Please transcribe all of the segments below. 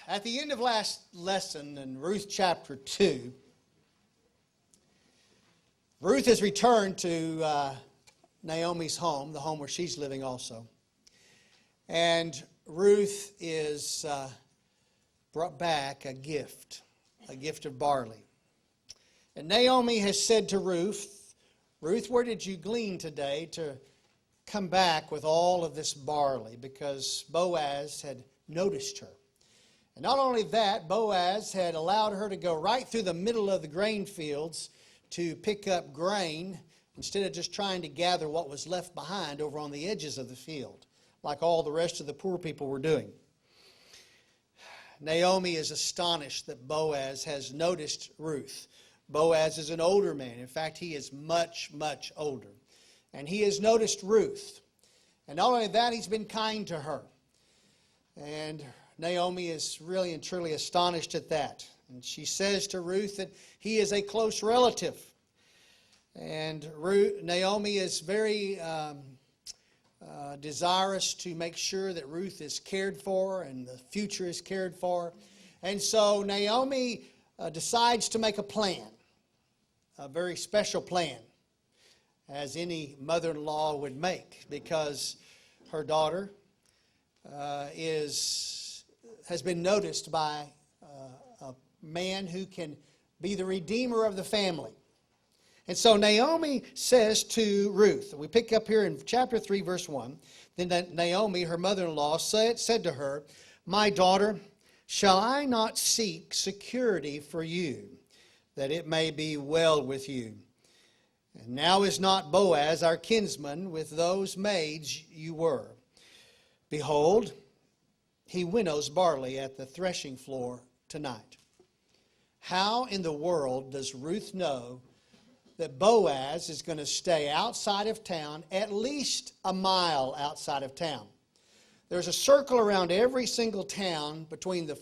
At the end of last lesson in Ruth chapter 2, Ruth has returned to Naomi's home, the home where she's living also. And Ruth is brought back a gift of barley. And Naomi has said to Ruth, Ruth, where did you glean today to come back with all of this barley? Because Boaz had noticed her. And not only that, Boaz had allowed her to go right through the middle of the grain fields to pick up grain instead of just trying to gather what was left behind over on the edges of the field, like all the rest of the poor people were doing. Naomi is astonished that Boaz has noticed Ruth. Boaz is an older man. In fact, he is much, much older. And he has noticed Ruth. And not only that, he's been kind to her. And Naomi is really and truly astonished at that. And she says to Ruth that he is a close relative. And Naomi is very desirous to make sure that Ruth is cared for and the future is cared for. And so Naomi decides to make a plan, a very special plan, as any mother-in-law would make, because her daughter has been noticed by a man who can be the redeemer of the family. And so Naomi says to Ruth, we pick up here in chapter 3, verse 1, then Naomi, her mother-in-law, said to her, "My daughter, shall I not seek security for you, that it may be well with you? And now is not Boaz our kinsman with those maids you were? Behold, he winnows barley at the threshing floor tonight." How in the world does Ruth know that Boaz is going to stay outside of town, at least a mile outside of town? There's a circle around every single town between the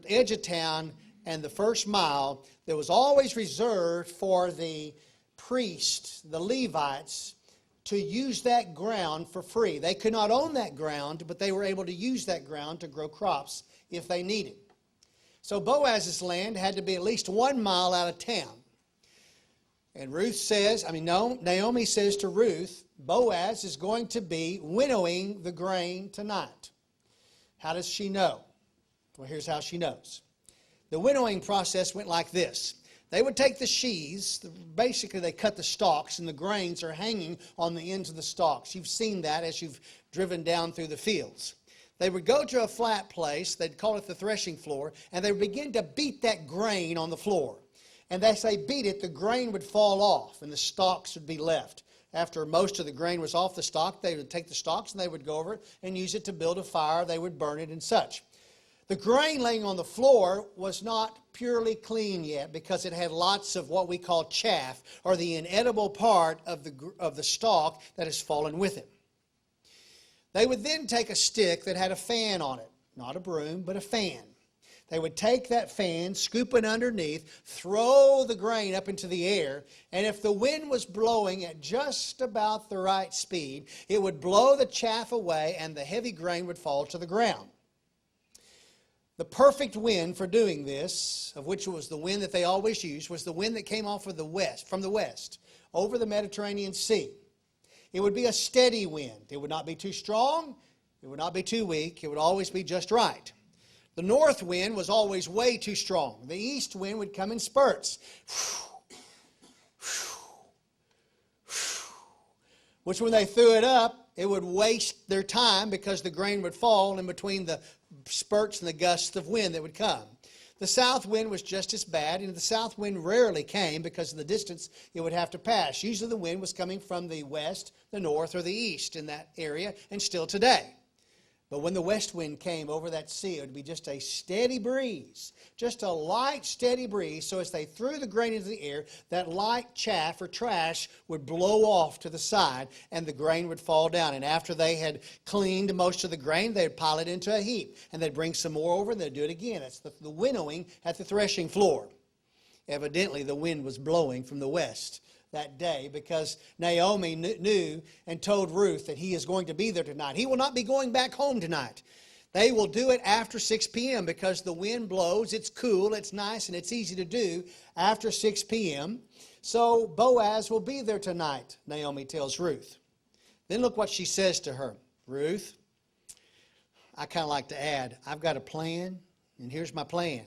edge of town and the first mile that was always reserved for the priests, the Levites, to use that ground for free. They could not own that ground, but they were able to use that ground to grow crops if they needed. So Boaz's land had to be at least 1 mile out of town. And Naomi says to Ruth, Boaz is going to be winnowing the grain tonight. How does she know? Well, here's how she knows. The winnowing process went like this. They would take the sheaves, basically they cut the stalks, and the grains are hanging on the ends of the stalks. You've seen that as you've driven down through the fields. They would go to a flat place, they'd call it the threshing floor, and they would begin to beat that grain on the floor. And as they beat it, the grain would fall off and the stalks would be left. After most of the grain was off the stalk, they would take the stalks and they would go over it and use it to build a fire. They would burn it and such. The grain laying on the floor was not purely clean yet because it had lots of what we call chaff, or the inedible part of the stalk that has fallen with it. They would then take a stick that had a fan on it, not a broom, but a fan. They would take that fan, scoop it underneath, throw the grain up into the air, and if the wind was blowing at just about the right speed, it would blow the chaff away and the heavy grain would fall to the ground. The perfect wind for doing this, of which was the wind that they always used, was the wind that came off from the west, over the Mediterranean Sea. It would be a steady wind. It would not be too strong. It would not be too weak. It would always be just right. The north wind was always way too strong. The east wind would come in spurts, which when they threw it up, it would waste their time because the grain would fall in between the spurts and the gusts of wind that would come. The south wind was just as bad, and the south wind rarely came because of the distance it would have to pass. Usually the wind was coming from the west, the north, or the east in that area, and still today. But when the west wind came over that sea, it would be just a steady breeze, just a light, steady breeze. So as they threw the grain into the air, that light chaff or trash would blow off to the side, and the grain would fall down. And after they had cleaned most of the grain, they'd pile it into a heap, and they'd bring some more over, and they'd do it again. It's the winnowing at the threshing floor. Evidently, the wind was blowing from the west that day, because Naomi knew and told Ruth that he is going to be there tonight. He will not be going back home tonight. They will do it after 6 p.m. because the wind blows, it's cool, it's nice, and it's easy to do after 6 p.m. So Boaz will be there tonight, Naomi tells Ruth. Then look what she says to her. Ruth, I kind of like to add, I've got a plan, and here's my plan.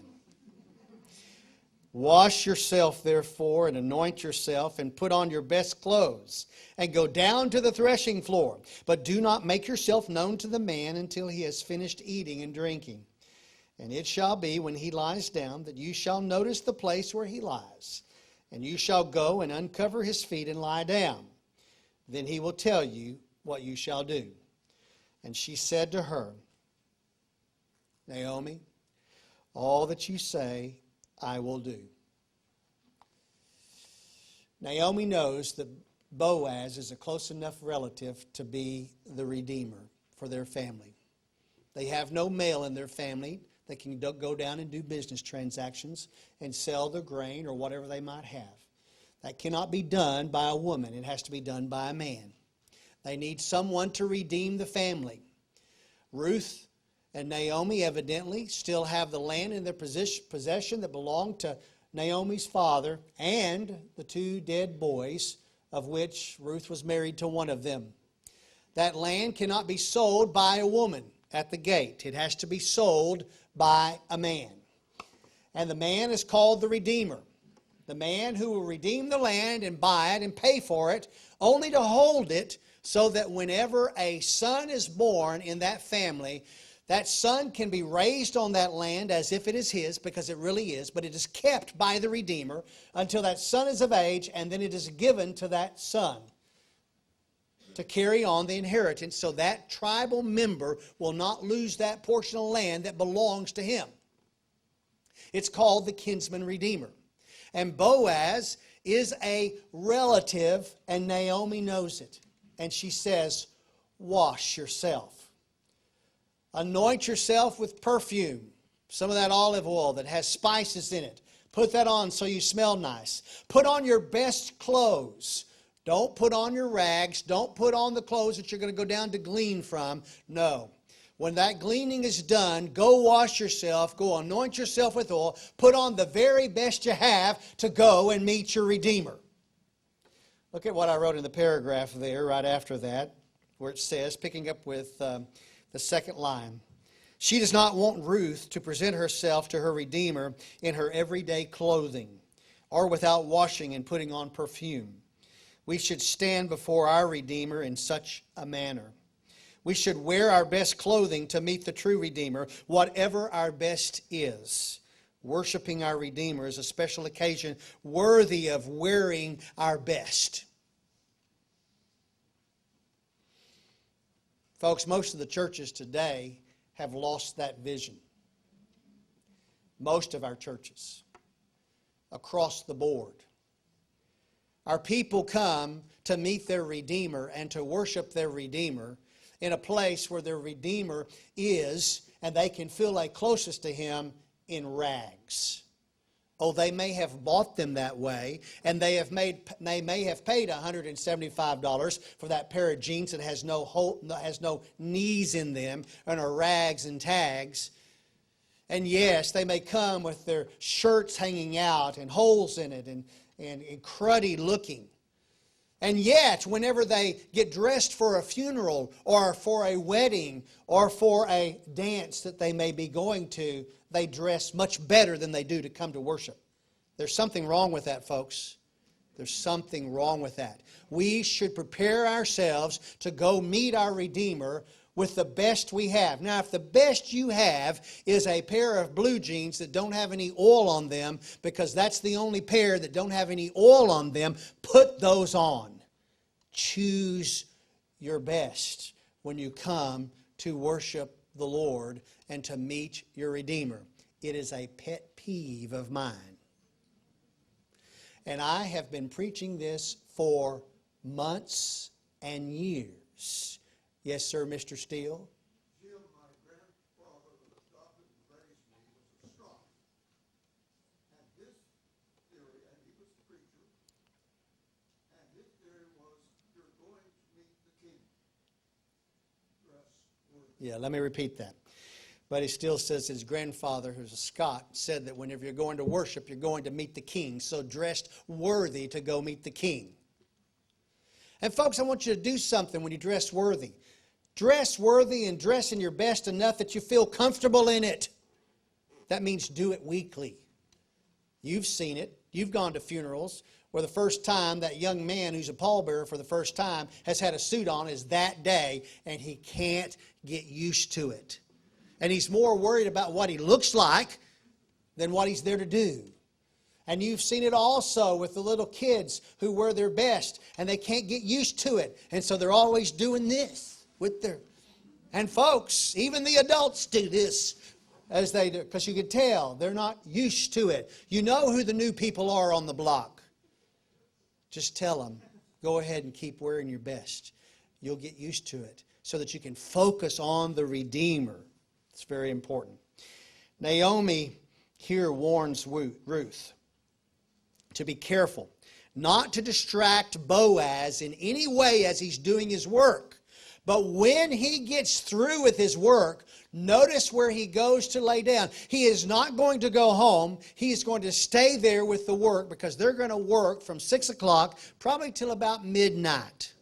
Wash yourself, therefore, and anoint yourself, and put on your best clothes, and go down to the threshing floor. But do not make yourself known to the man until he has finished eating and drinking. And it shall be, when he lies down, that you shall notice the place where he lies. And you shall go and uncover his feet and lie down. Then he will tell you what you shall do. And she said to her, Naomi, all that you say I will do. Naomi knows that Boaz is a close enough relative to be the redeemer for their family. They have no male in their family that can go down and do business transactions and sell their grain or whatever they might have. That cannot be done by a woman. It has to be done by a man. They need someone to redeem the family. Ruth and Naomi evidently still have the land in their possession that belonged to Naomi's father and the 2 dead boys, of which Ruth was married to one of them. That land cannot be sold by a woman at the gate. It has to be sold by a man. And the man is called the Redeemer. The man who will redeem the land and buy it and pay for it, only to hold it so that whenever a son is born in that family, that son can be raised on that land as if it is his, because it really is, but it is kept by the Redeemer until that son is of age, and then it is given to that son to carry on the inheritance, so that tribal member will not lose that portion of land that belongs to him. It's called the kinsman redeemer. And Boaz is a relative, and Naomi knows it. And she says, wash yourself. Anoint yourself with perfume, some of that olive oil that has spices in it. Put that on so you smell nice. Put on your best clothes. Don't put on your rags. Don't put on the clothes that you're going to go down to glean from. No. When that gleaning is done, go wash yourself. Go anoint yourself with oil. Put on the very best you have to go and meet your Redeemer. Look at what I wrote in the paragraph there right after that, where it says, picking up with the second line, she does not want Ruth to present herself to her Redeemer in her everyday clothing or without washing and putting on perfume. We should stand before our Redeemer in such a manner. We should wear our best clothing to meet the true Redeemer, whatever our best is. Worshiping our Redeemer is a special occasion worthy of wearing our best. Folks, most of the churches today have lost that vision. Most of our churches, across the board. Our people come to meet their Redeemer and to worship their Redeemer in a place where their Redeemer is, and they can feel like closest to Him in rags. Oh, they may have bought them that way, and they may have paid $175 for that pair of jeans that has no knees in them and are rags and tags. And yes, they may come with their shirts hanging out and holes in it and cruddy looking. And yet, whenever they get dressed for a funeral or for a wedding or for a dance that they may be going to, they dress much better than they do to come to worship. There's something wrong with that, folks. There's something wrong with that. We should prepare ourselves to go meet our Redeemer with the best we have. Now, if the best you have is a pair of blue jeans that don't have any oil on them, because that's the only pair that don't have any oil on them, put those on. Choose your best when you come to worship the Lord and to meet your Redeemer. It is a pet peeve of mine. And I have been preaching this for months and years. Yes, sir, Mr. Steele? Jim, my grandfather that adopted and raised me was a strong. And his theory, and he was the preacher, and his theory was, you're going to meet the king. Dress worthy. Yeah, let me repeat that. But he still says his grandfather, who's a Scot, said that whenever you're going to worship, you're going to meet the king. So dressed worthy to go meet the king. And folks, I want you to do something when you dress worthy. Dress worthy and dress in your best enough that you feel comfortable in it. That means do it weekly. You've seen it. You've gone to funerals where the first time that young man who's a pallbearer for the first time has had a suit on is that day, and he can't get used to it. And he's more worried about what he looks like than what he's there to do. And you've seen it also with the little kids who wear their best and they can't get used to it. And so they're always doing this with their... And folks, even the adults do this as they do, because you can tell they're not used to it. You know who the new people are on the block. Just tell them, go ahead and keep wearing your best. You'll get used to it so that you can focus on the Redeemer. It's very important. Naomi here warns Ruth to be careful, not to distract Boaz in any way as he's doing his work. But when he gets through with his work, notice where he goes to lay down. He is not going to go home. He is going to stay there with the work because they're going to work from 6 o'clock probably till about midnight,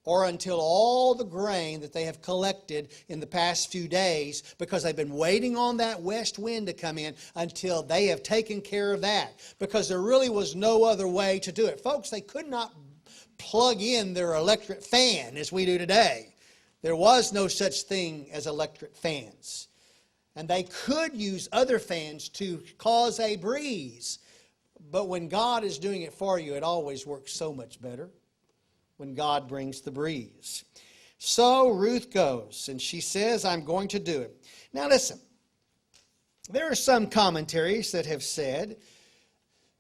or until all the grain that they have collected in the past few days, because they've been waiting on that west wind to come in, until they have taken care of that, because there really was no other way to do it. Folks, they could not plug in their electric fan as we do today. There was no such thing as electric fans. And they could use other fans to cause a breeze. But when God is doing it for you, it always works so much better when God brings the breeze. So Ruth goes, and she says, I'm going to do it. Now listen, there are some commentaries that have said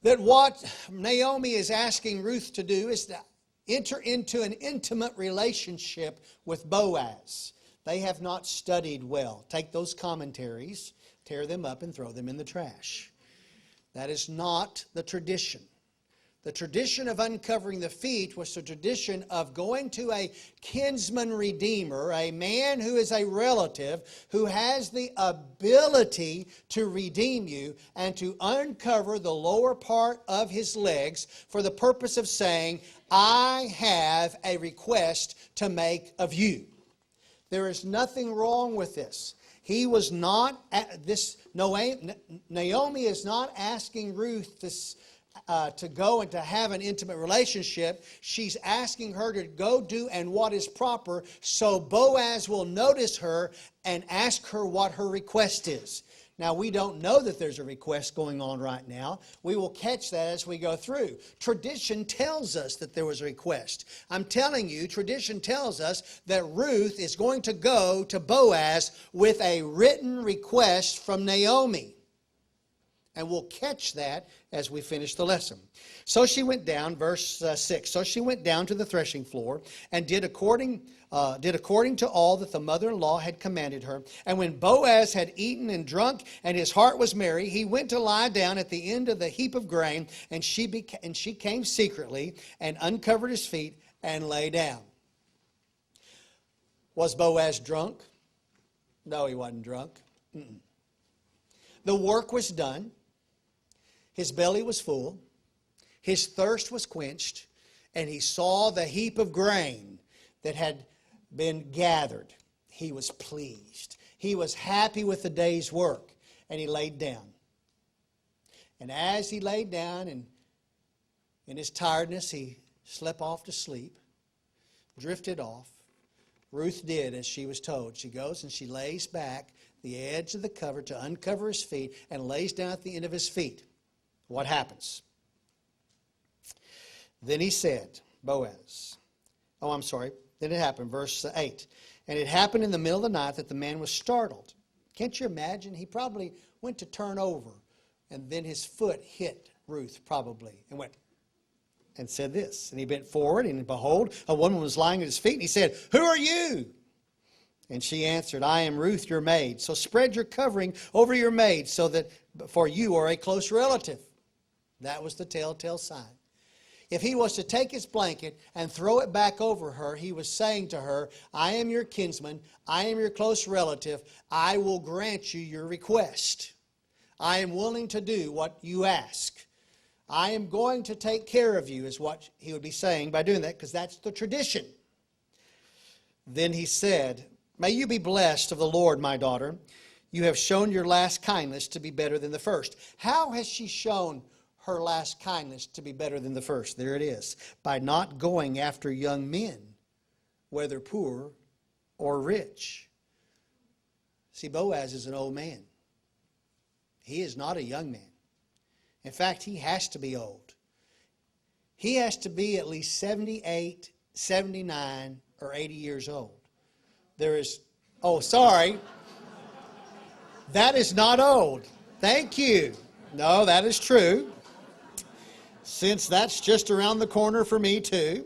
that what Naomi is asking Ruth to do is to enter into an intimate relationship with Boaz. They have not studied well. Take those commentaries, tear them up, and throw them in the trash. That is not the tradition. The tradition of uncovering the feet was the tradition of going to a kinsman redeemer, a man who is a relative, who has the ability to redeem you and to uncover the lower part of his legs for the purpose of saying, I have a request to make of you. There is nothing wrong with this. He was not, Naomi is not asking Ruth to go and to have an intimate relationship. She's asking her to go do and what is proper, so Boaz will notice her and ask her what her request is. Now, we don't know that there's a request going on right now. We will catch that as we go through. Tradition tells us that there was a request. I'm telling you, tradition tells us that Ruth is going to go to Boaz with a written request from Naomi. And we'll catch that as we finish the lesson. So she went down, verse 6. So she went down to the threshing floor and did according to all that the mother-in-law had commanded her. And when Boaz had eaten and drunk, and his heart was merry, he went to lie down at the end of the heap of grain, and she came secretly and uncovered his feet and lay down. Was Boaz drunk? No, he wasn't drunk. The work was done. His belly was full, his thirst was quenched, and he saw the heap of grain that had been gathered. He was pleased. He was happy with the day's work, and he laid down. And as he laid down, and in his tiredness, he slept off to sleep, drifted off. Ruth did as she was told. She goes and she lays back the edge of the cover to uncover his feet and lays down at the end of his feet. What happens? Then he said, Boaz. Then it happened, verse 8. And it happened in the middle of the night that the man was startled. Can't you imagine? He probably went to turn over, and then his foot hit Ruth probably, and went and said this. And he bent forward, and behold, a woman was lying at his feet, and he said, Who are you? And she answered, I am Ruth, your maid. So spread your covering over your maid, so that for you are a close relative. That was the telltale sign. If he was to take his blanket and throw it back over her, he was saying to her, I am your kinsman, I am your close relative, I will grant you your request. I am willing to do what you ask. I am going to take care of you, is what he would be saying by doing that, because that's the tradition. Then he said, may you be blessed of the Lord, my daughter. You have shown your last kindness to be better than the first. How has she shown her last kindness to be better than the first? There it is. By not going after young men, whether poor or rich. See, Boaz is an old man. He is not a young man. In fact, he has to be old. He has to be at least 78, 79, or 80 years old. There is, oh, sorry. That is not old. Thank you. No, that is true. Since that's just around the corner for me too.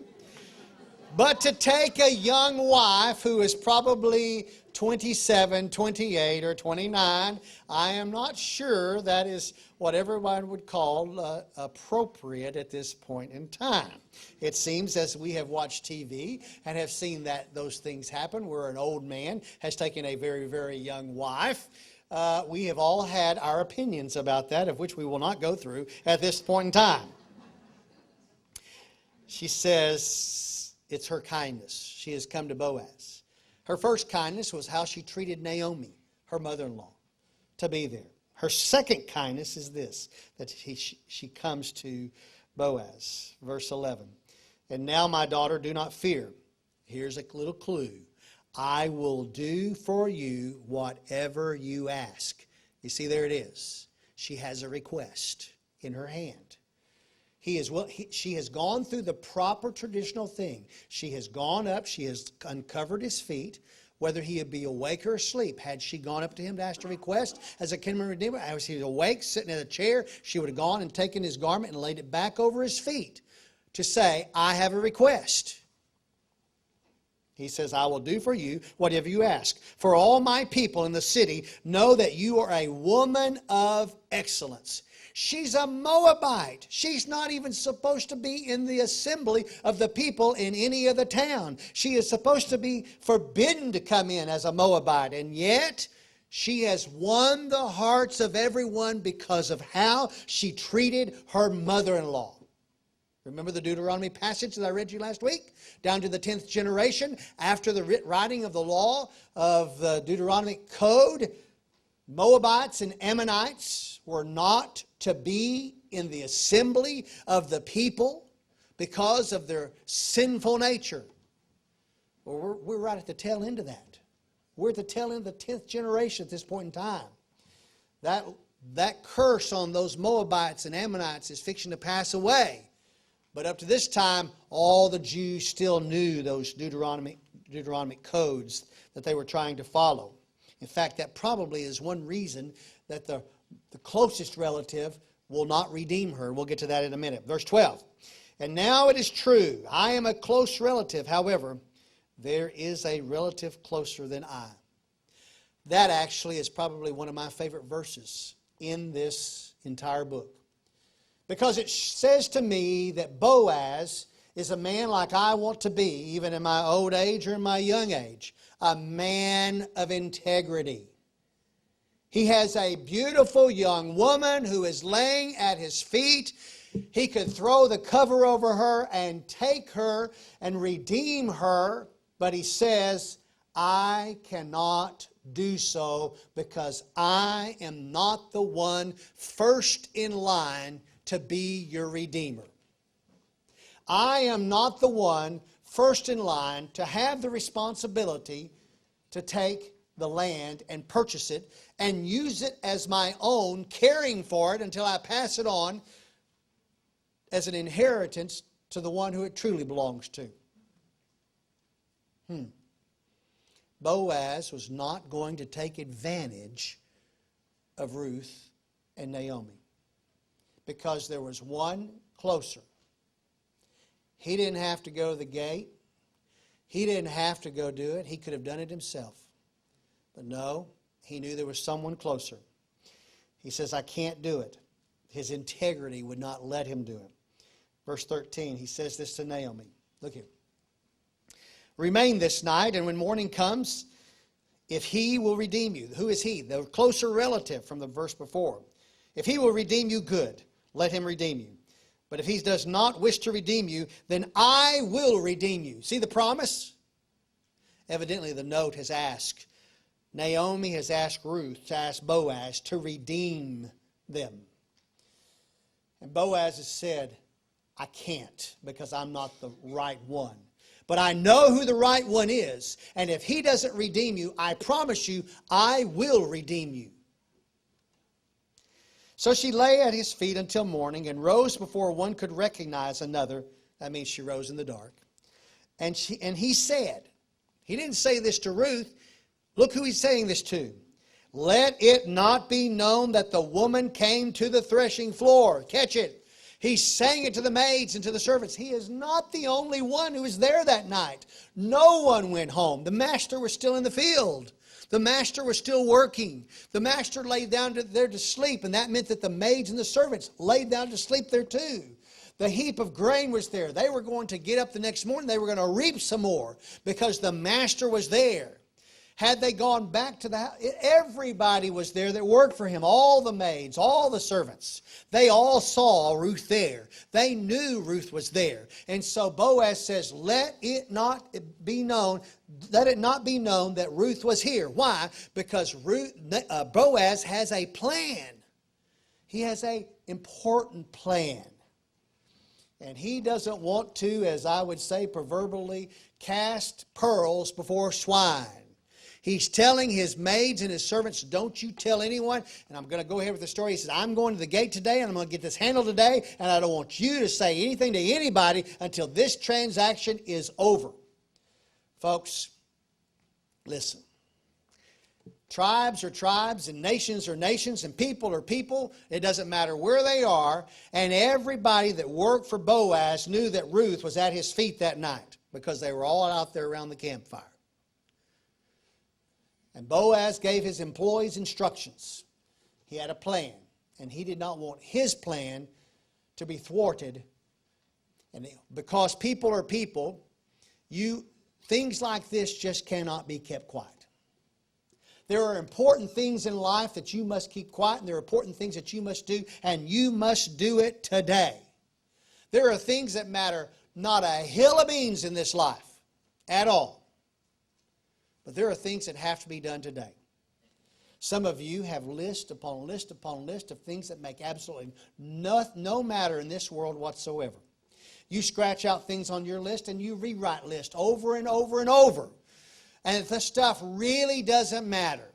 But to take a young wife who is probably 27, 28, or 29, I am not sure that is what everyone would call appropriate at this point in time. It seems as we have watched TV and have seen that those things happen where an old man has taken a very, very young wife. We have all had our opinions about that, of which we will not go through at this point in time. She says it's her kindness. She has come to Boaz. Her first kindness was how she treated Naomi, her mother-in-law, to be there. Her second kindness is this, that she comes to Boaz. Verse 11. And now, my daughter, do not fear. Here's a little clue. I will do for you whatever you ask. You see, there it is. She has a request in her hand. She has gone through the proper traditional thing. She has gone up, she has uncovered his feet, whether he would be awake or asleep. Had she gone up to him to ask a request as a kinsman redeemer, as he was awake, sitting in a chair, she would have gone and taken his garment and laid it back over his feet to say, I have a request. He says, I will do for you whatever you ask. For all my people in the city know that you are a woman of excellence. She's a Moabite. She's not even supposed to be in the assembly of the people in any of the town. She is supposed to be forbidden to come in as a Moabite. And yet, she has won the hearts of everyone because of how she treated her mother-in-law. Remember the Deuteronomy passage that I read you last week? Down to the 10th generation, after the writing of the law of the Deuteronomic Code, Moabites and Ammonites were not to be in the assembly of the people because of their sinful nature. Well, we're right at the tail end of that. We're at the tail end of the 10th generation at this point in time. That curse on those Moabites and Ammonites is fixing to pass away. But up to this time, all the Jews still knew those Deuteronomic codes that they were trying to follow. In fact, that probably is one reason that the closest relative will not redeem her. We'll get to that in a minute. Verse 12. And now it is true, I am a close relative. However, there is a relative closer than I. That actually is probably one of my favorite verses in this entire book. Because it says to me that Boaz is a man like I want to be, even in my old age or in my young age. A man of integrity. He has a beautiful young woman who is laying at his feet. He could throw the cover over her and take her and redeem her. But he says, I cannot do so because I am not the one first in line to be your redeemer. I am not the one first in line to have the responsibility to take the land and purchase it and use it as my own, caring for it until I pass it on as an inheritance to the one who it truly belongs to. Boaz was not going to take advantage of Ruth and Naomi because there was one closer. He didn't have to go to the gate. He didn't have to go do it. He could have done it himself. But no, he knew there was someone closer. He says, I can't do it. His integrity would not let him do it. Verse 13, he says this to Naomi. Look here. Remain this night, and when morning comes, if he will redeem you. Who is he? The closer relative from the verse before. If he will redeem you, good. Let him redeem you. But if he does not wish to redeem you, then I will redeem you. See the promise? Evidently the note has asked. Naomi has asked Ruth to ask Boaz to redeem them. And Boaz has said, I can't because I'm not the right one. But I know who the right one is. And if he doesn't redeem you, I promise you, I will redeem you. So she lay at his feet until morning and rose before one could recognize another. That means she rose in the dark. And he said, he didn't say this to Ruth. Look who he's saying this to. Let it not be known that the woman came to the threshing floor. Catch it. He's saying it to the maids and to the servants. He is not the only one who was there that night. No one went home. The master was still in the field. The master was still working. The master laid down there to sleep, and that meant that the maids and the servants laid down to sleep there too. The heap of grain was there. They were going to get up the next morning. They were going to reap some more because the master was there. Had they gone back to the house, everybody was there that worked for him. All the maids, all the servants. They all saw Ruth there. They knew Ruth was there. And so Boaz says, let it not be known that Ruth was here. Why? Because Boaz has a plan. He has an important plan. And he doesn't want to, as I would say proverbially, cast pearls before swine. He's telling his maids and his servants, don't you tell anyone. And I'm going to go ahead with the story. He says, I'm going to the gate today and I'm going to get this handled today. And I don't want you to say anything to anybody until this transaction is over. Folks, listen. Tribes are tribes and nations are nations and people are people. It doesn't matter where they are. And everybody that worked for Boaz knew that Ruth was at his feet that night because they were all out there around the campfire. And Boaz gave his employees instructions. He had a plan, and he did not want his plan to be thwarted. And because people are people, things like this just cannot be kept quiet. There are important things in life that you must keep quiet, and there are important things that you must do, and you must do it today. There are things that matter not a hill of beans in this life at all. But there are things that have to be done today. Some of you have list upon list upon list of things that make absolutely no matter in this world whatsoever. You scratch out things on your list and you rewrite lists over and over and over. And the stuff really doesn't matter.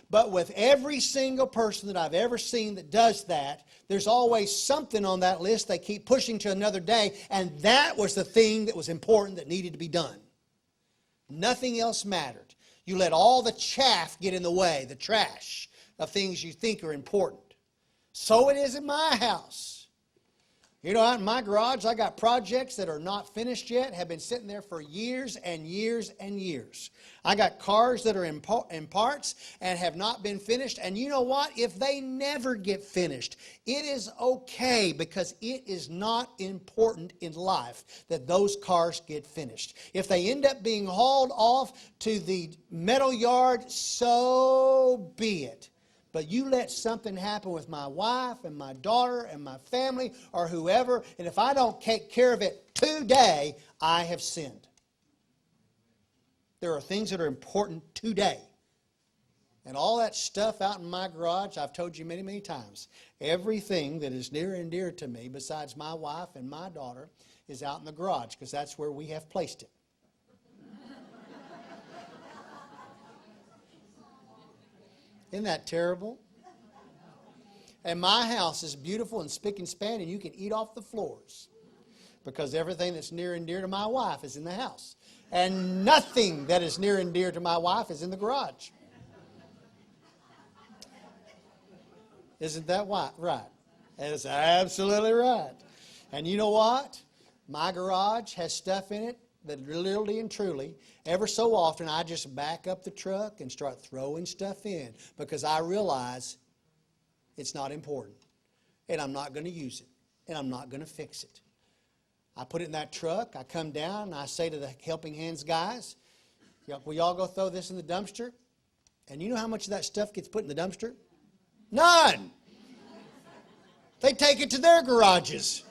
But with every single person that I've ever seen that does that, there's always something on that list they keep pushing to another day, and that was the thing that was important that needed to be done. Nothing else mattered. You let all the chaff get in the way, the trash of things you think are important. So it is in my house. You know, out in my garage, I got projects that are not finished yet, have been sitting there for years and years and years. I got cars that are in parts and have not been finished. And you know what? If they never get finished, it is okay because it is not important in life that those cars get finished. If they end up being hauled off to the metal yard, so be it. But you let something happen with my wife and my daughter and my family or whoever, and if I don't take care of it today, I have sinned. There are things that are important today. And all that stuff out in my garage, I've told you many, many times, everything that is near and dear to me besides my wife and my daughter is out in the garage because that's where we have placed it. Isn't that terrible? And my house is beautiful and spick and span, and you can eat off the floors because everything that's near and dear to my wife is in the house. And nothing that is near and dear to my wife is in the garage. Isn't that right? That is absolutely right. And you know what? My garage has stuff in it that literally and truly, ever so often, I just back up the truck and start throwing stuff in because I realize it's not important. And I'm not going to use it. And I'm not going to fix it. I put it in that truck. I come down and I say to the Helping Hands guys, will y'all go throw this in the dumpster? And you know how much of that stuff gets put in the dumpster? None. They take it to their garages.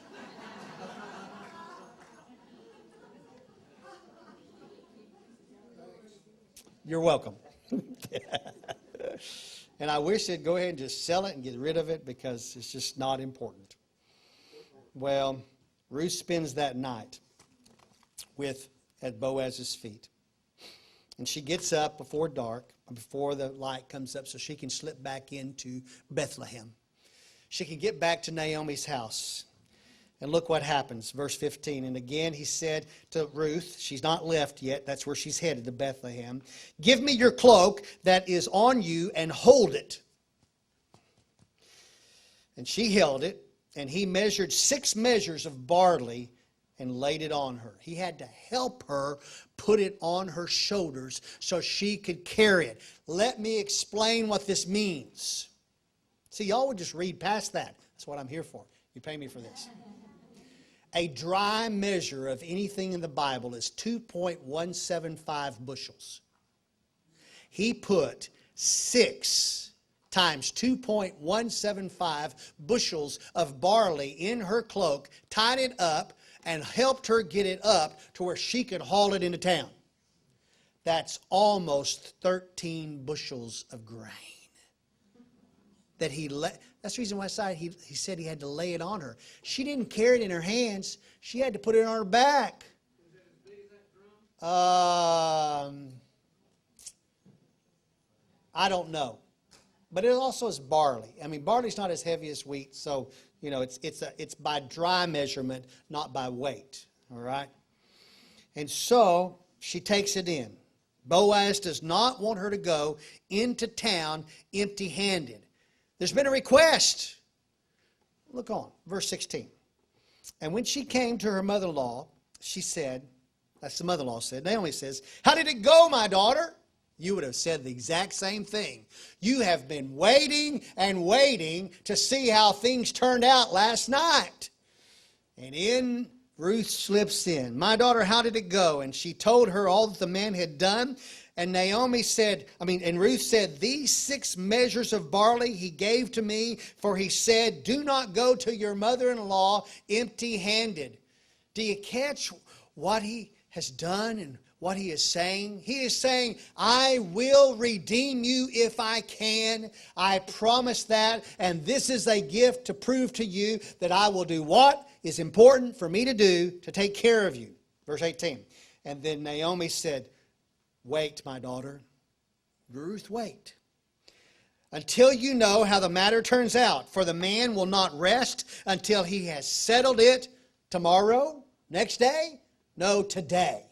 You're welcome. And I wish they'd go ahead and just sell it and get rid of it because it's just not important. Well, Ruth spends that night at Boaz's feet. And she gets up before dark, before the light comes up, so she can slip back into Bethlehem. She can get back to Naomi's house. And look what happens, verse 15. And again he said to Ruth, she's not left yet, that's where she's headed, to Bethlehem. Give me your cloak that is on you and hold it. And she held it, and he measured 6 measures of barley and laid it on her. He had to help her put it on her shoulders so she could carry it. Let me explain what this means. See, y'all would just read past that. That's what I'm here for. You pay me for this. A dry measure of anything in the Bible is 2.175 bushels. He put 6 times 2.175 bushels of barley in her cloak, tied it up, and helped her get it up to where she could haul it into town. That's almost 13 bushels of grain. That's the reason why he said he had to lay it on her. She didn't carry it in her hands. She had to put it on her back. Is it as big as that drum? I don't know. But it also is barley. I mean, barley's not as heavy as wheat, so it's by dry measurement, not by weight. All right? And so she takes it in. Boaz does not want her to go into town empty-handed. There's been a request. Look on, verse 16. And when she came to her mother-in-law, she said, that's the mother-in-law said, Naomi says, how did it go, my daughter? You would have said the exact same thing. You have been waiting and waiting to see how things turned out last night. And in Ruth slips in. My daughter, how did it go? And she told her all that the man had done. And Ruth said, these 6 measures of barley he gave to me, for he said, do not go to your mother-in-law empty-handed. Do you catch what he has done and what he is saying? He is saying, I will redeem you if I can. I promise that. And this is a gift to prove to you that I will do what is important for me to do to take care of you. Verse 18. And then Naomi said, wait, my daughter. Ruth, wait. Until you know how the matter turns out. For the man will not rest until he has settled it tomorrow, next day. No, today.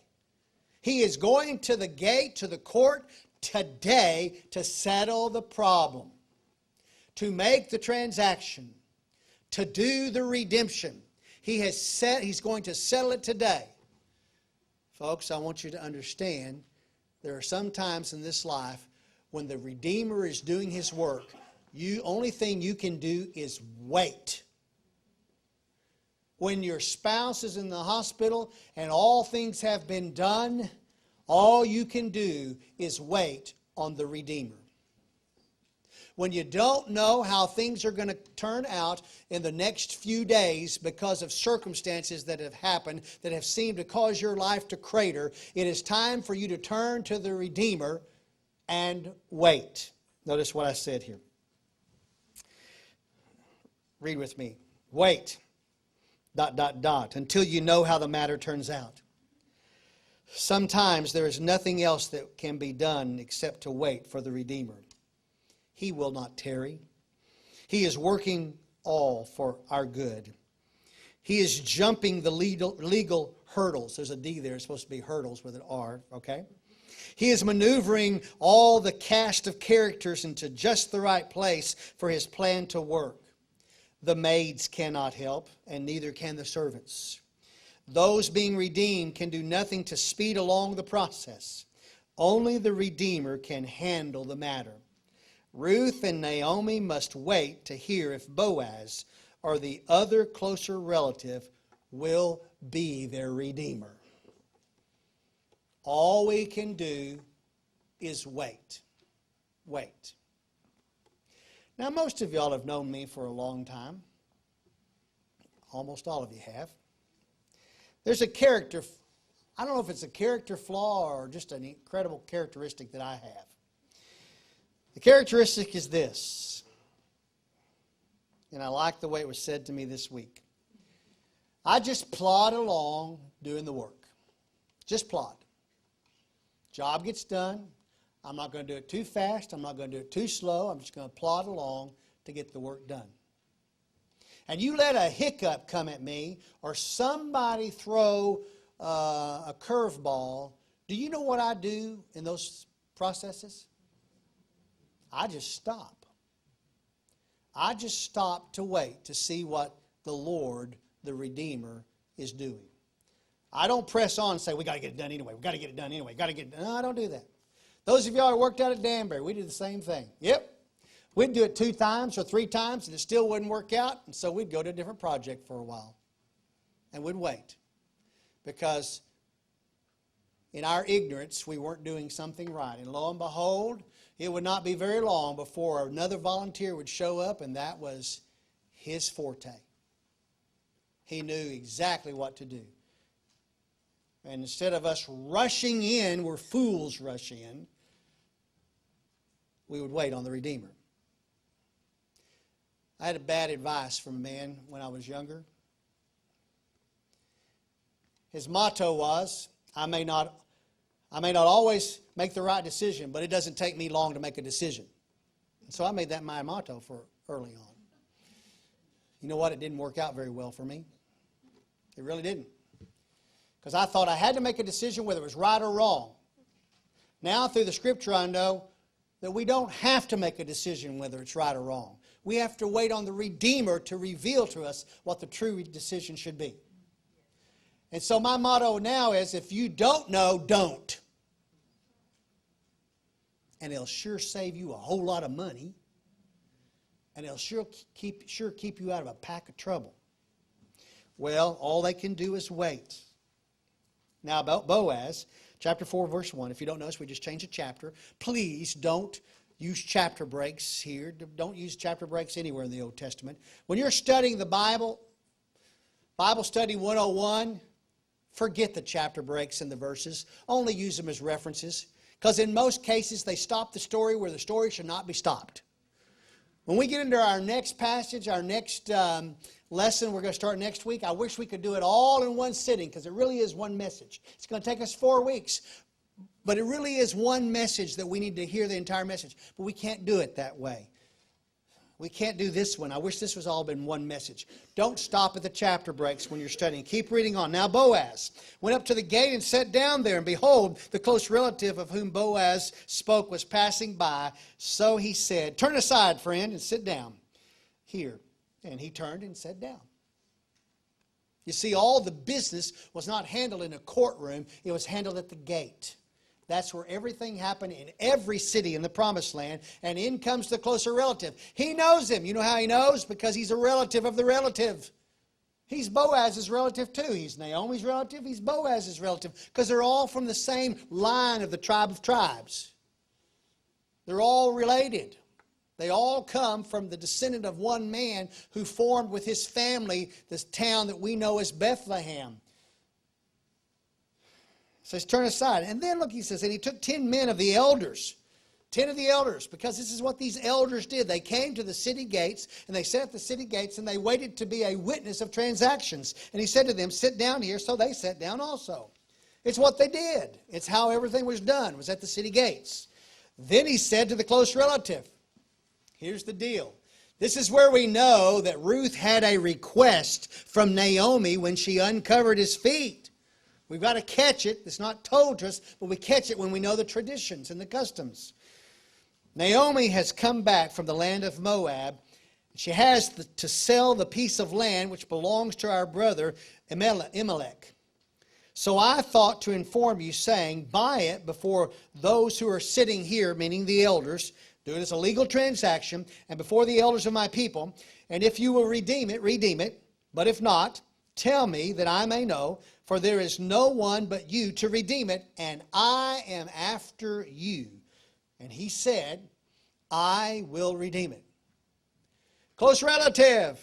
He is going to the gate, to the court today to settle the problem, to make the transaction, to do the redemption. He's going to settle it today. Folks, I want you to understand there are some times in this life when the Redeemer is doing His work, only thing you can do is wait. When your spouse is in the hospital and all things have been done, all you can do is wait on the Redeemer. When you don't know how things are going to turn out in the next few days because of circumstances that have happened that have seemed to cause your life to crater, it is time for you to turn to the Redeemer and wait. Notice what I said here. Read with me. Wait. ... until you know how the matter turns out. Sometimes there is nothing else that can be done except to wait for the Redeemer. He will not tarry. He is working all for our good. He is jumping the legal hurdles. There's a D there. It's supposed to be hurdles with an R, okay? He is maneuvering all the cast of characters into just the right place for His plan to work. The maids cannot help, and neither can the servants. Those being redeemed can do nothing to speed along the process. Only the Redeemer can handle the matter. Ruth and Naomi must wait to hear if Boaz or the other closer relative will be their redeemer. All we can do is wait. Wait. Now, most of y'all have known me for a long time. Almost all of you have. There's a character, I don't know if it's a character flaw or just an incredible characteristic that I have. The characteristic is this, and I like the way it was said to me this week. I just plod along doing the work. Just plod. Job gets done. I'm not going to do it too fast. I'm not going to do it too slow. I'm just going to plod along to get the work done. And you let a hiccup come at me or somebody throw a curveball, do you know what I do in those processes? I just stop. I just stop to wait to see what the Lord, the Redeemer, is doing. I don't press on and say, we got to get it done anyway. We got to get it done anyway. Got to get it done. No, I don't do that. Those of y'all who worked out at Danbury, we did the same thing. Yep. We'd do it 2 times or 3 times, and it still wouldn't work out, and so we'd go to a different project for a while. And we'd wait. Because in our ignorance, we weren't doing something right. And lo and behold, it would not be very long before another volunteer would show up, and that was his forte. He knew exactly what to do. And instead of us rushing in, we're fools rush in, we would wait on the Redeemer. I had a bad advice from a man when I was younger. His motto was, I may not always make the right decision, but it doesn't take me long to make a decision. And so I made that my motto for early on. You know what? It didn't work out very well for me. It really didn't. Because I thought I had to make a decision whether it was right or wrong. Now, through the Scripture, I know that we don't have to make a decision whether it's right or wrong. We have to wait on the Redeemer to reveal to us what the true decision should be. And so my motto now is, if you don't know, don't. And it'll sure save you a whole lot of money. And it'll sure keep you out of a pack of trouble. Well, all they can do is wait. Now about Boaz, chapter 4, verse 1. If you don't notice, we just changed a chapter. Please don't use chapter breaks here. Don't use chapter breaks anywhere in the Old Testament. When you're studying the Bible Study 101, forget the chapter breaks and the verses. Only use them as references. Because in most cases, they stop the story where the story should not be stopped. When we get into our next passage, our next lesson we're going to start next week, I wish we could do it all in one sitting, because it really is one message. It's going to take us 4 weeks, but it really is one message that we need to hear the entire message. But we can't do it that way. We can't do this one. I wish this was all been one message. Don't stop at the chapter breaks when you're studying. Keep reading on. Now Boaz went up to the gate and sat down there, and behold, the close relative of whom Boaz spoke was passing by. So he said, turn aside, friend, and sit down here. And he turned and sat down. You see, all the business was not handled in a courtroom. It was handled at the gate. That's where everything happened in every city in the Promised Land. And in comes the closer relative. He knows him. You know how he knows? Because he's a relative of the relative. He's Boaz's relative too. He's Naomi's relative. He's Boaz's relative. Because they're all from the same line of the tribe of tribes. They're all related. They all come from the descendant of one man who formed with his family this town that we know as Bethlehem. Says, turn aside. And then look, he says, and he took 10 men of the elders. 10 of the elders, because this is what these elders did. They came to the city gates, and they sat at the city gates, and they waited to be a witness of transactions. And he said to them, sit down here. So they sat down also. It's what they did. It's how everything was done, was at the city gates. Then he said to the close relative, here's the deal. This is where we know that Ruth had a request from Naomi when she uncovered his feet. We've got to catch it. It's not told to us, but we catch it when we know the traditions and the customs. Naomi has come back from the land of Moab. She has to sell the piece of land which belongs to our brother Elimelech. So I thought to inform you, saying, buy it before those who are sitting here, meaning the elders. Do it as a legal transaction, and before the elders of my people. And if you will redeem it, redeem it. But if not, Tell me that I may know, for there is no one but you to redeem it, and I am after you. And he said, I will redeem it. Close relative,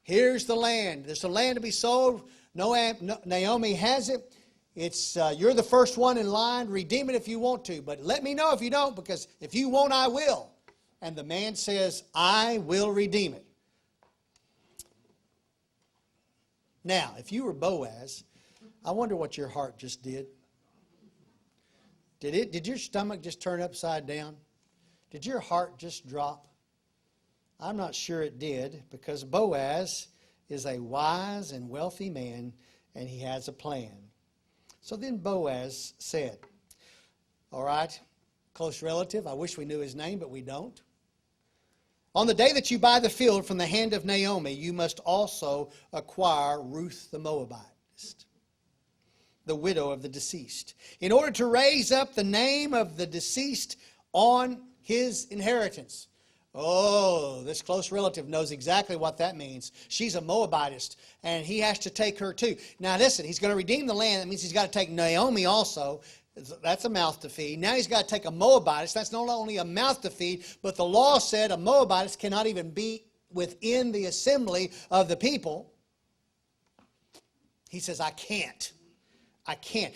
here's the land. There's the land to be sold. Naomi has it. It's you're the first one in line. Redeem it if you want to, but let me know if you don't, because if you won't, I will. And the man says, I will redeem it. Now, if you were Boaz, I wonder what your heart just did. Did your stomach just turn upside down? Did your heart just drop? I'm not sure it did, because Boaz is a wise and wealthy man, and he has a plan. So then Boaz said, all right, close relative, I wish we knew his name, but we don't. On the day that you buy the field from the hand of Naomi, you must also acquire Ruth the Moabitess, the widow of the deceased, in order to raise up the name of the deceased on his inheritance. Oh, this close relative knows exactly what that means. She's a Moabitess, and he has to take her too. Now listen, he's going to redeem the land. That means he's got to take Naomi also. That's a mouth to feed. Now he's got to take a Moabitess. That's not only a mouth to feed, but the law said a Moabitess cannot even be within the assembly of the people. He says, I can't.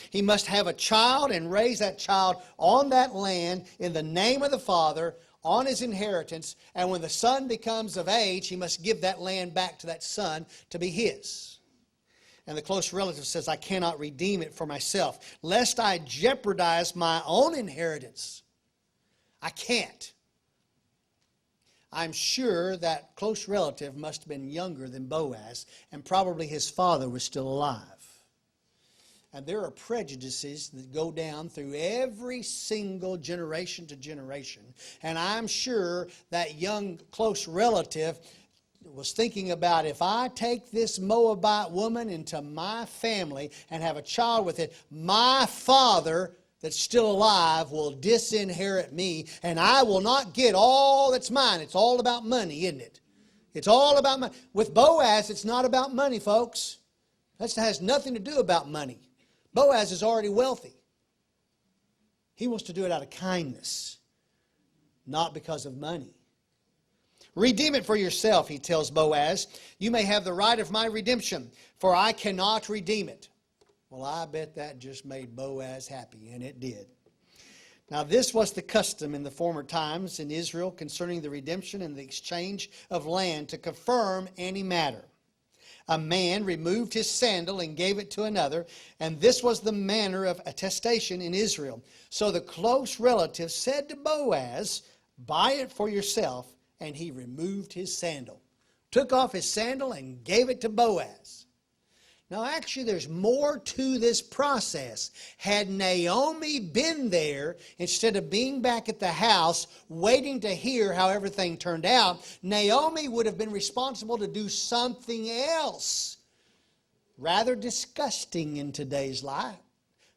He must have a child and raise that child on that land in the name of the Father, on his inheritance. And when the son becomes of age, he must give that land back to that son to be his. And the close relative says, I cannot redeem it for myself, lest I jeopardize my own inheritance. I can't. I'm sure that close relative must have been younger than Boaz, and probably his father was still alive. And there are prejudices that go down through every single generation to generation. And I'm sure that young close relative was thinking about, if I take this Moabite woman into my family and have a child with it, my father that's still alive will disinherit me, and I will not get all that's mine. It's all about money, isn't it? It's all about money. With Boaz, it's not about money, folks. That has nothing to do about money. Boaz is already wealthy. He wants to do it out of kindness, not because of money. Redeem it for yourself, he tells Boaz. You may have the right of my redemption, for I cannot redeem it. Well, I bet that just made Boaz happy, and it did. Now, this was the custom in the former times in Israel concerning the redemption and the exchange of land to confirm any matter. A man removed his sandal and gave it to another, and this was the manner of attestation in Israel. So the close relative said to Boaz, buy it for yourself, and he removed his sandal. Took off his sandal and gave it to Boaz. Now actually there's more to this process. Had Naomi been there, instead of being back at the house waiting to hear how everything turned out, Naomi would have been responsible to do something else. Rather disgusting in today's life.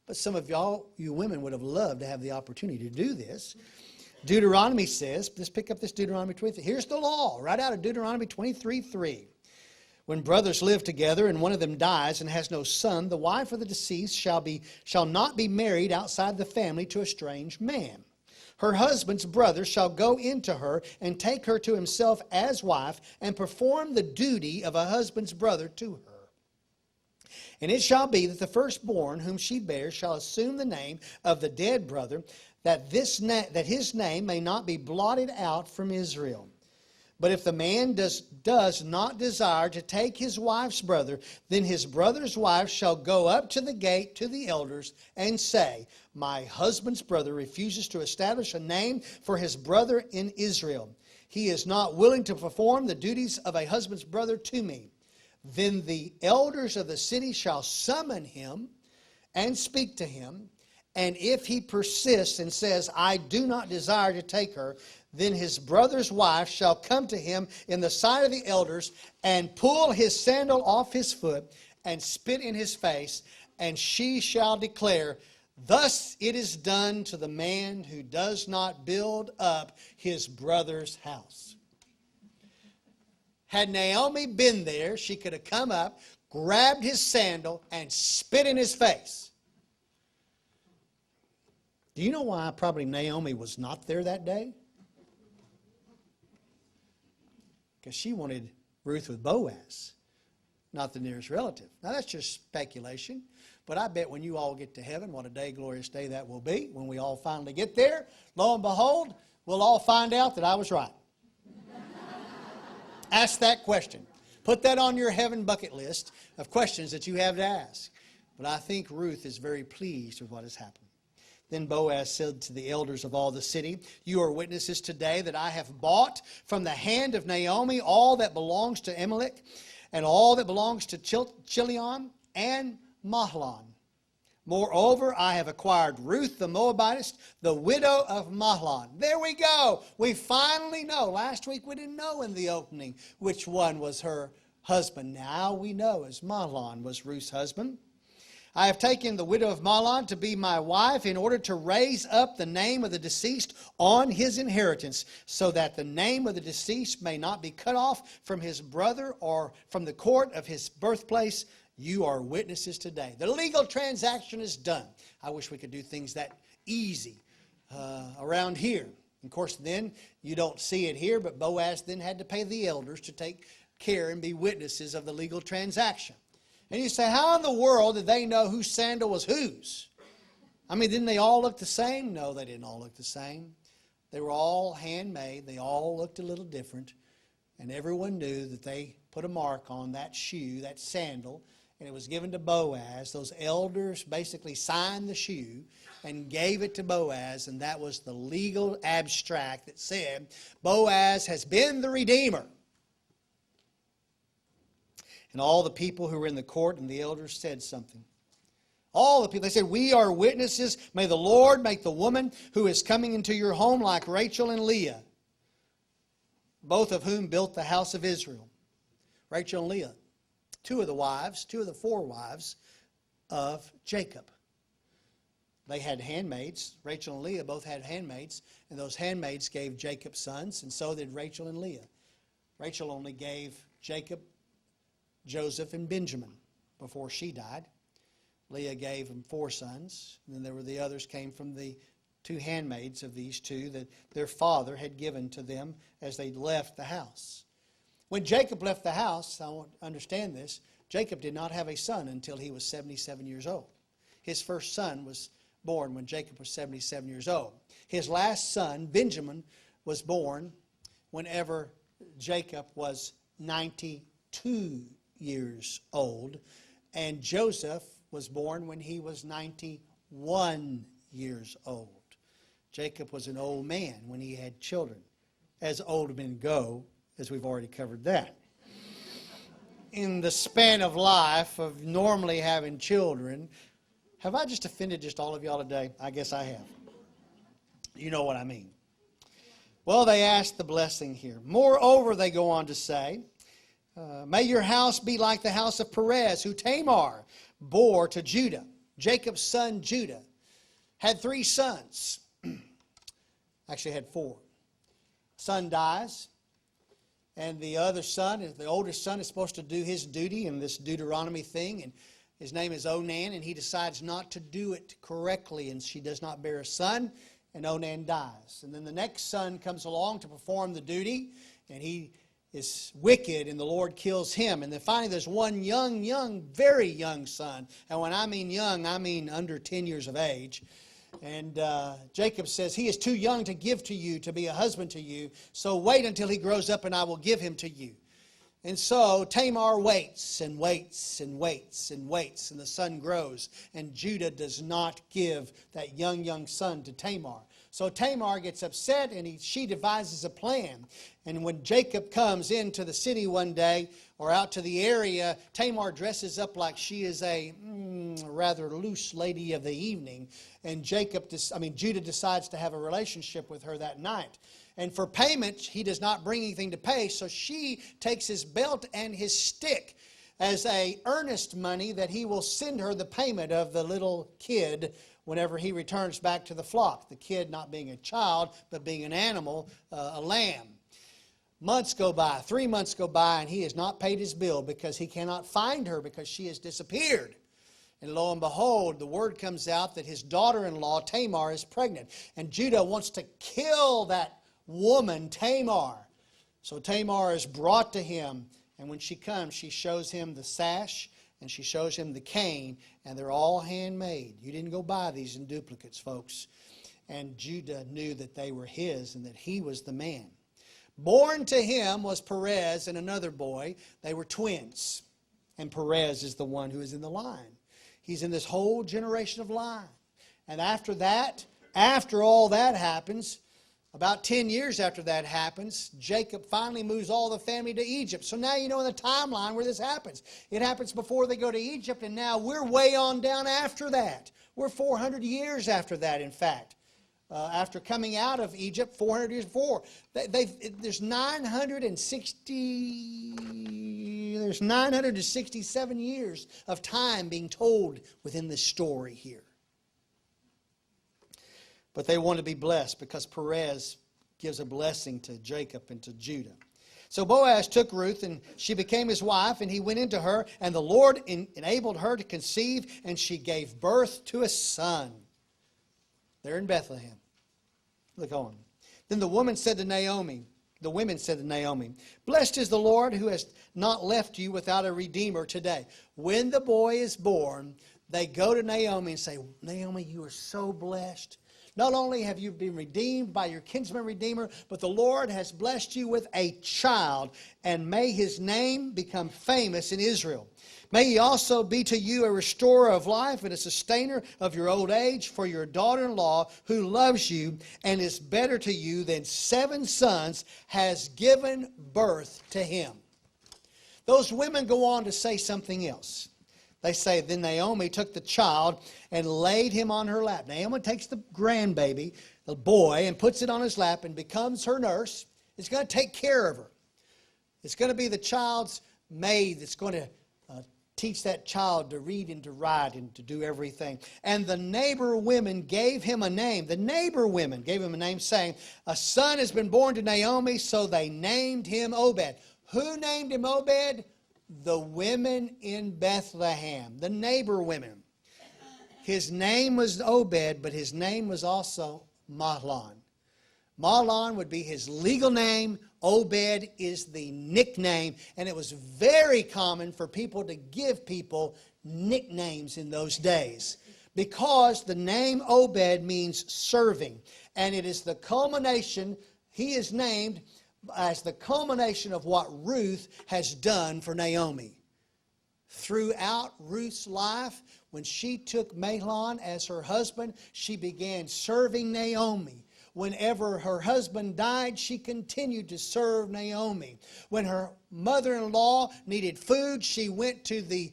But some of y'all, you women, would have loved to have the opportunity to do this. Deuteronomy says, let's pick up this Deuteronomy 23. Here's the law, right out of Deuteronomy 23:3. When brothers live together and one of them dies and has no son, the wife of the deceased shall not be married outside the family to a strange man. Her husband's brother shall go into her and take her to himself as wife and perform the duty of a husband's brother to her. And it shall be that the firstborn whom she bears shall assume the name of the dead brother, that his name may not be blotted out from Israel. But if the man does not desire to take his wife's brother, then his brother's wife shall go up to the gate to the elders and say, my husband's brother refuses to establish a name for his brother in Israel. He is not willing to perform the duties of a husband's brother to me. Then the elders of the city shall summon him and speak to him. And if he persists and says, I do not desire to take her, then his brother's wife shall come to him in the sight of the elders and pull his sandal off his foot and spit in his face, and she shall declare, thus it is done to the man who does not build up his brother's house. Had Naomi been there, she could have come up, grabbed his sandal, and spit in his face. Do you know why probably Naomi was not there that day? Because she wanted Ruth with Boaz, not the nearest relative. Now that's just speculation, but I bet when you all get to heaven, what a day, glorious day that will be, when we all finally get there, lo and behold, we'll all find out that I was right. Ask that question. Put that on your heaven bucket list of questions that you have to ask. But I think Ruth is very pleased with what has happened. Then Boaz said to the elders of all the city, "You are witnesses today that I have bought from the hand of Naomi all that belongs to Elimelech, and all that belongs to Chilion and Mahlon. Moreover, I have acquired Ruth the Moabitess, the widow of Mahlon." There we go. We finally know. Last week we didn't know in the opening which one was her husband. Now we know, as Mahlon was Ruth's husband. "I have taken the widow of Mahlon to be my wife in order to raise up the name of the deceased on his inheritance, so that the name of the deceased may not be cut off from his brother or from the court of his birthplace. You are witnesses today." The legal transaction is done. I wish we could do things that easy around here. Of course, then you don't see it here, but Boaz then had to pay the elders to take care and be witnesses of the legal transaction. And you say, how in the world did they know whose sandal was whose? I mean, didn't they all look the same? No, they didn't all look the same. They were all handmade. They all looked a little different. And everyone knew that they put a mark on that shoe, that sandal, and it was given to Boaz. Those elders basically signed the shoe and gave it to Boaz, and that was the legal abstract that said, Boaz has been the Redeemer. And all the people who were in the court and the elders said something. All the people, they said, "We are witnesses. May the Lord make the woman who is coming into your home like Rachel and Leah, both of whom built the house of Israel." Rachel and Leah, two of the 4 wives of Jacob. They had handmaids. Rachel and Leah both had handmaids, and those handmaids gave Jacob sons, and so did Rachel and Leah. Rachel only gave Jacob Joseph and Benjamin before she died. Leah gave him 4 sons, and then there were the others came from the 2 handmaids of these 2 that their father had given to them as they left the house. When Jacob left the house, I want to understand this, Jacob did not have a son until he was 77 years old. His first son was born when Jacob was 77 years old. His last son, Benjamin, was born whenever Jacob was 92 years old, and Joseph was born when he was 91 years old. Jacob was an old man when he had children, as old men go, as we've already covered that. In the span of life of normally having children, have I just offended just all of y'all today? I guess I have. You know what I mean. Well, they asked the blessing here. Moreover, they go on to say, "May your house be like the house of Perez, who Tamar bore to Judah." Jacob's son Judah had 3 sons. Actually had 4. Son dies, and the other son, the oldest son, is supposed to do his duty in this Deuteronomy thing, and his name is Onan, and he decides not to do it correctly, and she does not bear a son, and Onan dies. And then the next son comes along to perform the duty, and he is wicked, and the Lord kills him. And then finally there's one very young son. And when I mean young, I mean under 10 years of age. And Jacob says, "He is too young to give to you, to be a husband to you. So wait until he grows up and I will give him to you." And so Tamar waits and waits and waits and waits, and the son grows. And Judah does not give that young son to Tamar. So Tamar gets upset, and she devises a plan. And when Jacob comes into the city one day, or out to the area, Tamar dresses up like she is a rather loose lady of the evening. And Judah decides to have a relationship with her that night. And for payment, he does not bring anything to pay, so she takes his belt and his stick as a earnest money that he will send her the payment of the little kid whenever he returns back to the flock. The kid not being a child, but being an animal, a lamb. Months go by, 3 months go by, and he has not paid his bill because he cannot find her because she has disappeared. And lo and behold, the word comes out that his daughter-in-law, Tamar, is pregnant. And Judah wants to kill that woman, Tamar. So Tamar is brought to him, and when she comes, she shows him the sash, and she shows him the cane, and they're all handmade. You didn't go buy these in duplicates, folks. And Judah knew that they were his and that he was the man. Born to him was Perez and another boy. They were twins. And Perez is the one who is in the line. He's in this whole generation of line. And after that, after all that happens, about 10 years after that happens, Jacob finally moves all the family to Egypt. So now you know in the timeline where this happens. It happens before they go to Egypt, and now we're way on down after that. We're 400 years after that, in fact. After coming out of Egypt 400 years before. There's 967 years of time being told within this story here. But they want to be blessed because Perez gives a blessing to Jacob and to Judah. So Boaz took Ruth, and she became his wife, and he went into her, and the Lord enabled her to conceive, and she gave birth to a son. They're in Bethlehem. Look on. Then the women said to Naomi, blessed is the Lord who has not left you without a redeemer today. When the boy is born, they go to Naomi and say, Naomi, you are so blessed. Not only have you been redeemed by your kinsman redeemer, but the Lord has blessed you with a child, and may his name become famous in Israel. May he also be to you a restorer of life and a sustainer of your old age, for your daughter-in-law who loves you and is better to you than 7 sons has given birth to him. Those women go on to say something else. They say, then Naomi took the child and laid him on her lap. Naomi takes the grandbaby, the boy, and puts it on his lap and becomes her nurse. It's going to take care of her. It's going to be the child's maid that's going to teach that child to read and to write and to do everything. And the neighbor women gave him a name. The neighbor women gave him a name, saying, a son has been born to Naomi, so they named him Obed. Who named him Obed? The women in Bethlehem, the neighbor women. His name was Obed, but his name was also Mahlon. Mahlon would be his legal name. Obed is the nickname, and it was very common for people to give people nicknames in those days because the name Obed means serving, and it is the culmination. He is named as the culmination of what Ruth has done for Naomi. Throughout Ruth's life, when she took Mahlon as her husband, she began serving Naomi. Whenever her husband died, she continued to serve Naomi. When her mother-in-law needed food, she went to the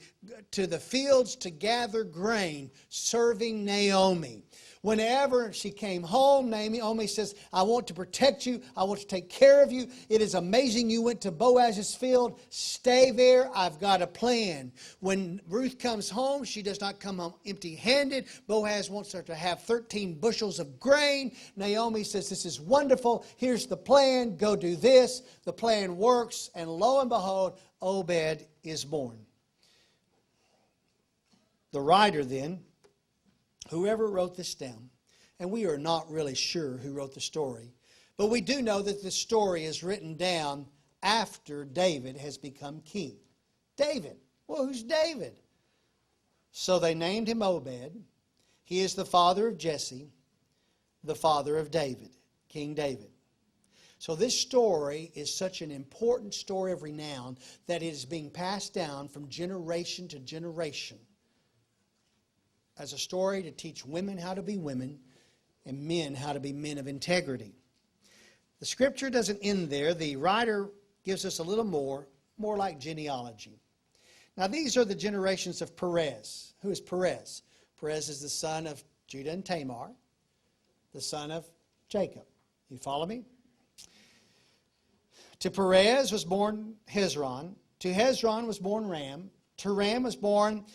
fields to gather grain, serving Naomi. Whenever she came home, Naomi says, I want to protect you. I want to take care of you. It is amazing you went to Boaz's field. Stay there. I've got a plan. When Ruth comes home, she does not come home empty-handed. Boaz wants her to have 13 bushels of grain. Naomi says, this is wonderful. Here's the plan. Go do this. The plan works. And lo and behold, Obed is born. The writer then, whoever wrote this down, and we are not really sure who wrote the story, but we do know that the story is written down after David has become king. David. Well, who's David? So they named him Obed. He is the father of Jesse, the father of David, King David. So this story is such an important story of renown that it is being passed down from generation to generation as a story to teach women how to be women and men how to be men of integrity. The scripture doesn't end there. The writer gives us a little more like genealogy. Now these are the generations of Perez. Who is Perez? Perez is the son of Judah and Tamar, the son of Jacob. You follow me? To Perez was born Hezron. To Hezron was born Ram. To Ram was born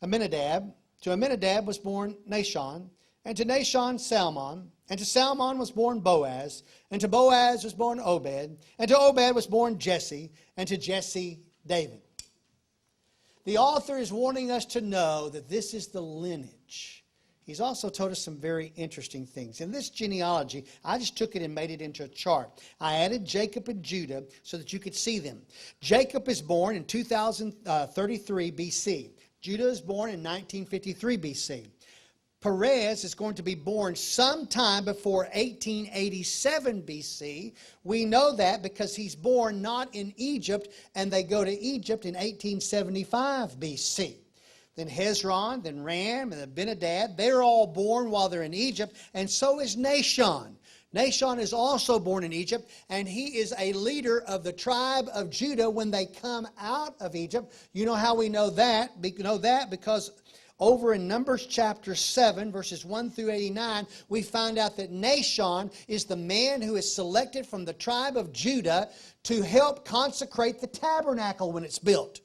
Amminadab. To Amminadab was born Nahshon. and to Nahshon Salmon, and to Salmon was born Boaz, and to Boaz was born Obed, and to Obed was born Jesse, and to Jesse David. The author is wanting us to know that this is the lineage. He's also told us some very interesting things. In this genealogy, I just took it and made it into a chart. I added Jacob and Judah so that you could see them. Jacob is born in 2033 BC. Judah is born in 1953 BC. Perez is going to be born sometime before 1887 BC. We know that because he's born not in Egypt, and they go to Egypt in 1875 BC. Then Hezron, then Ram, and Benadad, they're all born while they're in Egypt, and so is Nahshon. Nahshon is also born in Egypt, and he is a leader of the tribe of Judah when they come out of Egypt. You know how we know that? We know that because over in Numbers chapter 7, verses 1 through 89, we find out that Nahshon is the man who is selected from the tribe of Judah to help consecrate the tabernacle when it's built.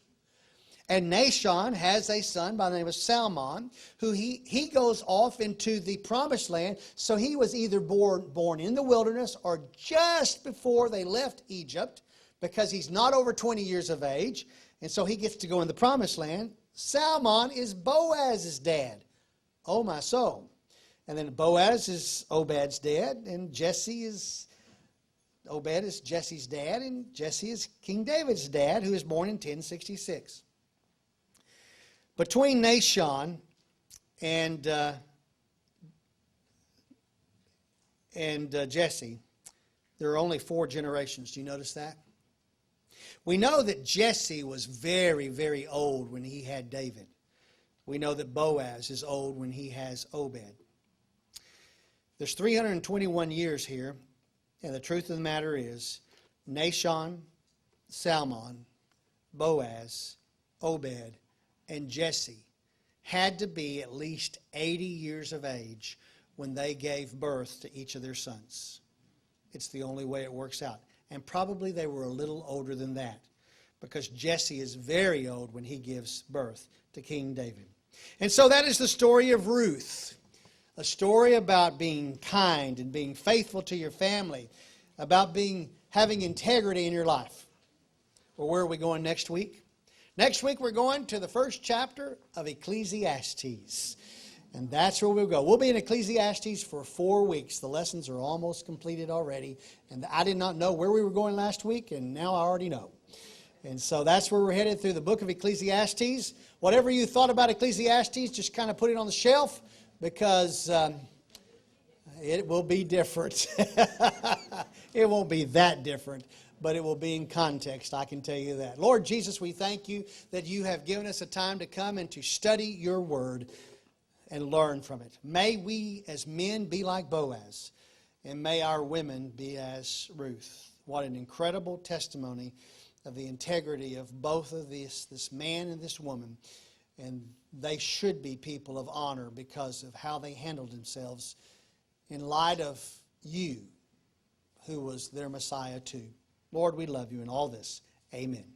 And Nahshon has a son by the name of Salmon, who he goes off into the promised land. So he was either born in the wilderness or just before they left Egypt, because he's not over 20 years of age. And so he gets to go in the promised land. Salmon is Boaz's dad. Oh, my soul. And then Boaz is Obed's dad, and Obed is Jesse's dad, and Jesse is King David's dad, who is born in 1066. Between Nahshon and Jesse, there are only 4 generations. Do you notice that? We know that Jesse was very, very old when he had David. We know that Boaz is old when he has Obed. There's 321 years here, and the truth of the matter is Nahshon, Salmon, Boaz, Obed, and Jesse had to be at least 80 years of age when they gave birth to each of their sons. It's the only way it works out. And probably they were a little older than that, because Jesse is very old when he gives birth to King David. And so that is the story of Ruth, a story about being kind and being faithful to your family, about having integrity in your life. Well, where are we going next week? Next week we're going to the first chapter of Ecclesiastes. And that's where we'll go. We'll be in Ecclesiastes for 4 weeks. The lessons are almost completed already. And I did not know where we were going last week, and now I already know. And so that's where we're headed, through the book of Ecclesiastes. Whatever you thought about Ecclesiastes, just kind of put it on the shelf, because it will be different. It won't be that different, but it will be in context, I can tell you that. Lord Jesus, we thank you that you have given us a time to come and to study your word and learn from it. May we as men be like Boaz, and may our women be as Ruth. What an incredible testimony of the integrity of both of this man and this woman. And they should be people of honor because of how they handled themselves in light of you, who was their Messiah too. Lord, we love you in all this. Amen.